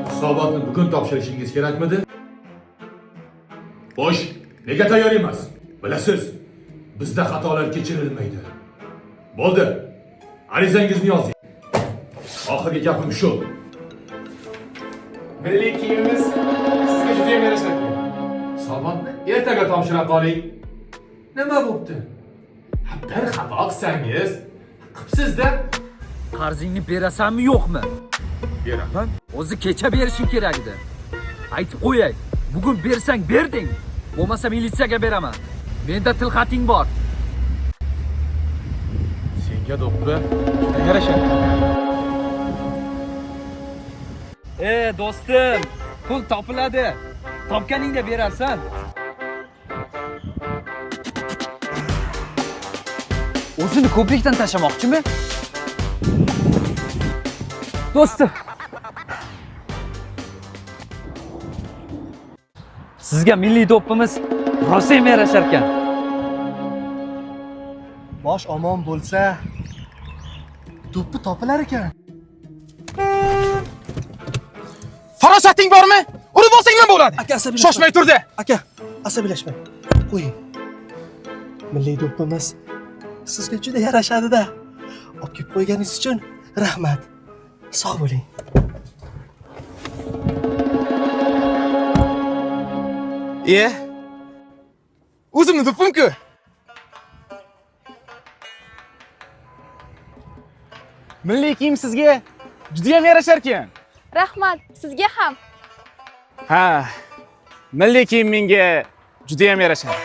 Hisobotni bugun topshirishingiz kerakmidi? Xo'sh, nega tayyor emas? Bilasiz, bizda xatolar kechirilmaydi. Bo'ldi. Arizangizni yozing. Oxirgi gapim shu. Milliy kiyimimiz sizga juda ham yarashadi. Hisobotni ertaga topshira qoling. Nima bo'pti? Bir xato qilsangiz, qilibsiz-da. Qarzingni berasanmi yo'qmi? Beraman. O'zi kecha berishing kerak edi. Aytib qo'yay, bugun bersang berding, bo'lmasa militsiyaga beraman. Menda tilxating bor. Senga do'ppi juda yarashadi. Do'stim, pul topiladi. Topganingda berarsan. O'zini ko'prikdan tashlamoqchimi? Do'stim. Sizga milliy do'ppimiz rosa ham yarashar ekan. Bosh omon bo'lsa, do'ppi topilar ekan. Farosating bormi? Urib olsang nima bo'ladi? Aka, asabiylashmang. Shoshmay turdi. Aka, asabiylashmang. Qo'ying. Milliy do'ppimiz sizga juda yarashadi-da. Olib kelib qo'yganingiz uchun rahmat. Sog' bo'ling. O'zimni do'ppim-ku. Milliy kiyim sizga juda ham yarashar ekan. Rahmat, sizga ham. Ha. Milliy kiyim menga juda ham yarashadi.